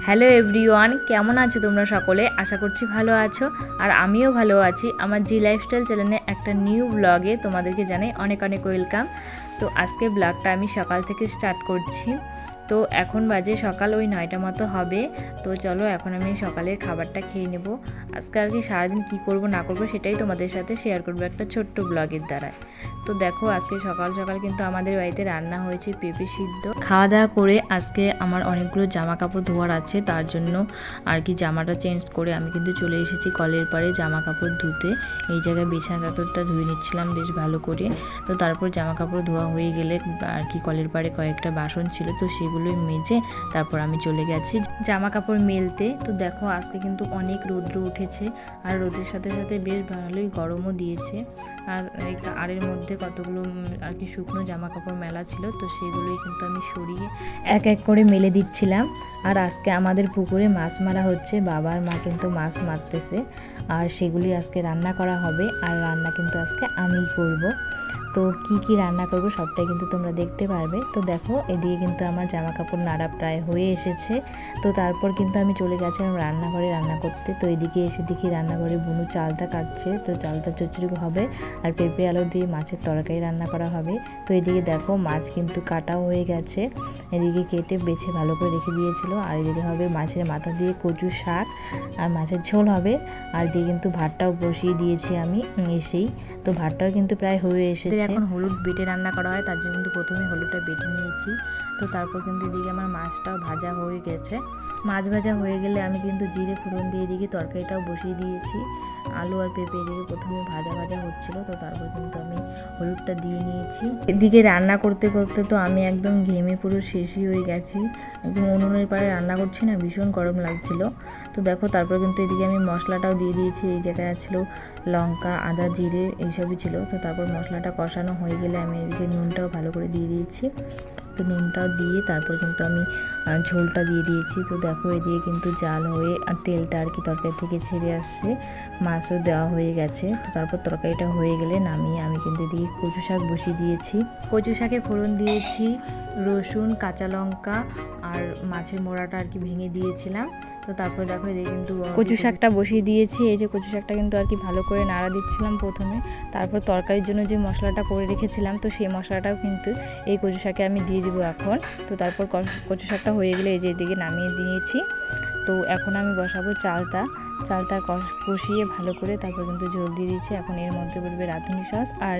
Hello everyone, কেমন আছো তোমরা সকলে? আশা করছি ভালো আছো আর আমিও ভালো আছি। আমার জি লাইফস্টাইল চ্যানেলে একটা নিউ ব্লগে তোমাদেরকে জানাই অনেক অনেক ওয়েলকাম। তো আজকে ব্লগটা আমি সকাল থেকে স্টার্ট করছি। তো এখন বাজে সকাল ওই 9টা মতো হবে। তো চলো এখন আমি সকালের খাবারটা খেয়ে নেব। আজকে আর কি সারাদিন কী করব না করব সেটাই তোমাদের সাথে শেয়ার করবো একটা ছোট্ট ব্লগের দ্বারা। তো দেখো আজকে সকাল সকাল কিন্তু আমাদের বাড়িতে রান্না হয়েছে পেঁপে সিদ্ধ। খাওয়া দাওয়া করে আজকে আমার অনেকগুলো জামা কাপড় ধোয়ার আছে, তার জন্য আর কি জামাটা চেঞ্জ করে আমি কিন্তু চলে এসেছি কলের পাড়ে জামা কাপড় ধুতে। এই জায়গায় বিছানা চাদরটা ধুয়ে নিচ্ছিলাম বেশ ভালো করে। তো তারপর জামা কাপড় ধোয়া হয়ে গেলে আর কি কলের পাড়ে কয়েকটা বাসন ছিল, তো সেগুলোই মেজে তারপর আমি চলে গেছি জামা কাপড় মেলতে। তো দেখো আজকে কিন্তু অনেক রৌদ্র উঠেছে আর রোদের সাথে সাথে বেশ ভালোই গরমও দিয়েছে। আর এই আড়ের মধ্যে কতগুলো আর কি শুকনো জামা কাপড় মেলা ছিল, তো সেগুলোই কিন্তু আমি সরিয়ে এক এক করে মেলে দিচ্ছিলাম। আর আজকে আমাদের পুকুরে মাছ মারা হচ্ছে, বাবার মা কিন্তু মাছ মারতেছে আর সেগুলি আজকে রান্না করা হবে। আর রান্না কিন্তু আজকে আমিই করব। তো কি কি রান্না করব সবটাই কিন্তু তোমরা দেখতে পারবে। তো দেখো এদিকে কিন্তু আমার জামা কাপড় নাড়া প্রায় হয়ে এসেছে। তো তারপর কিন্তু আমি চলে গেছিলাম রান্নাঘরে রান্না করতে। তো এদিকে এসে দেখি রান্নাঘরে বুনু চালটা কাটছে, তো চালটা চচ্চড়ি হবে আর পেঁপে আলু দিয়ে মাছের তরকারি রান্না করা হবে। তো এদিকে দেখো মাছ কিন্তু কাটাও হয়ে গেছে, এদিকে কেটে বেছে ভালো করে রেখে দিয়েছিল। আর এদিকে হবে মাছের মাথা দিয়ে কচু শাক আর মাছের ঝোল হবে। আর এদিকে কিন্তু ভাতটাও বসিয়ে দিয়েছি আমি এসেই। তো ভাতটাও কিন্তু প্রায় হয়ে এসেছে। এখন হলুদ বেটে রান্না করা হয়, তার জন্য কিন্তু প্রথমে হলুদটা বেটে নিয়েছি। তো তারপর কিন্তু এদিকে আমার মাছটাও ভাজা হয়ে গেছে। মাছ ভাজা হয়ে গেলে আমি কিন্তু জিরে ফোড়ন দিয়ে এদিকে তরকারিটাও বসিয়ে দিয়েছি। আলু আর পেঁপে এদিকে প্রথমে ভাজা ভাজা হচ্ছিল, তো তারপর কিন্তু আমি হলুদটা দিয়ে নিয়েছি। এদিকে রান্না করতে করতে তো আমি একদম ঘেমে পুরো শেষই হয়ে গেছি। একদম উনুনের পাড়ে রান্না করছি না, ভীষণ গরম লাগছিল। তো দেখো তারপর কিন্তু এদিকে আমি মশলাটাও দিয়ে দিয়েছি। এই জায়গায় ছিল লঙ্কা, আদা, জিরে এইসবই ছিল। তো তারপর মশলাটা কষানো হয়ে গেলে আমি এদিকে নুনটাও ভালো করে দিয়ে দিয়েছি। তো নুনটাও দিয়ে তারপর কিন্তু আমি ঝোলটা দিয়ে দিয়েছি। তো দেখো এদিকে কিন্তু জাল হয়ে আর তেলটা আর কি তরকারি থেকে ছেড়ে আসছে, মাছও দেওয়া হয়ে গেছে। তো তারপর তরকারিটা হয়ে গেলে নামিয়ে আমি কিন্তু এদিকে কচু শাক বসিয়ে দিয়েছি। কচু শাকে ফোড়ন দিয়েছি রসুন, কাঁচা লঙ্কা আর মাছের মোড়াটা আর কি ভেঙে দিয়েছিলাম। তো তারপর দেখো এদিকে কিন্তু কচু শাকটা বসিয়ে দিয়েছি। এই যে কচু শাকটা কিন্তু আর কি ভালো করে নাড়া দিচ্ছিলাম প্রথমে। তারপর তরকারির জন্য যে মশলাটা করে রেখেছিলাম, তো সেই মশলাটাও কিন্তু এই কচু শাকে আমি দিয়ে দিব এখন। তো তারপর কচু শাকটা হয়ে গেলে এই যে এদিকে নামিয়ে দিয়েছি। তো এখন আমি বসাবো চালটা কষিয়ে ভালো করে তারপর কিন্তু ঝোল দিয়ে দিয়েছি। এখন এর মধ্যে পড়বে রাঁধুনি সস আর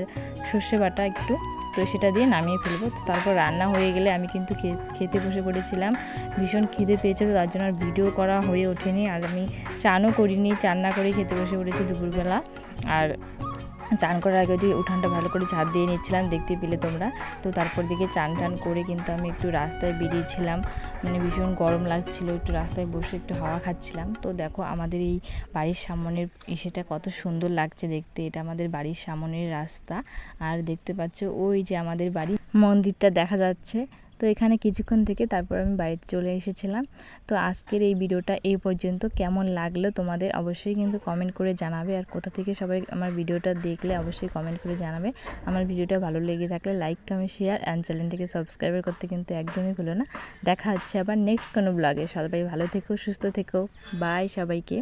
সর্ষে বাটা একটু, তো সেটা দিয়ে নামিয়ে ফেলবো। তো তারপর রান্না হয়ে গেলে আমি কিন্তু খেতে বসে পড়েছিলাম। ভীষণ খিদে পেয়েছিল, তার জন্য আর ভিডিও করা হয়ে ওঠেনি। আর আমি চানও করিনি, চান না করেই খেতে বসে পড়েছি দুপুরবেলা। আর চান করার আগে ওদিকে উঠানটা ভালো করে ঝাড় দিয়ে নিচ্ছিলাম, দেখতে পেলে তোমরা। তো তারপর দিকে চান করে কিন্তু আমি একটু রাস্তায় বেরিয়েছিলাম, মানে ভীষণ গরম লাগছিল, একটু রাস্তায় বসে একটু হাওয়া খাচ্ছিলাম। তো দেখো আমাদের এই বাড়ির সামনের সেটা কত সুন্দর লাগছে দেখতে। এটা আমাদের বাড়ির সামনের রাস্তা। আর দেখতে পাচ্ছ ওই যে আমাদের বাড়ির মন্দিরটা দেখা যাচ্ছে। তো এখানে কিছুক্ষণ থেকে তারপর আমি বাড়িতে চলে এসেছিলাম। তো আজকের এই ভিডিওটা এই পর্যন্ত। কেমন লাগলো তোমাদের অবশ্যই কিন্তু কমেন্ট করে জানাবে। আর কোথা থেকে সবাই আমার ভিডিওটা দেখলে অবশ্যই কমেন্ট করে জানাবে। আমার ভিডিওটা ভালো লেগে থাকলে লাইক, কমেন্ট, শেয়ার অ্যান্ড চ্যানেলটিকে সাবস্ক্রাইব করতে কিন্তু একদমই ভুলো না। দেখা হচ্ছে আবার নেক্সট কোনো ব্লগে। সবাই ভালো থেকো, সুস্থ থেকো। বাই সবাইকে।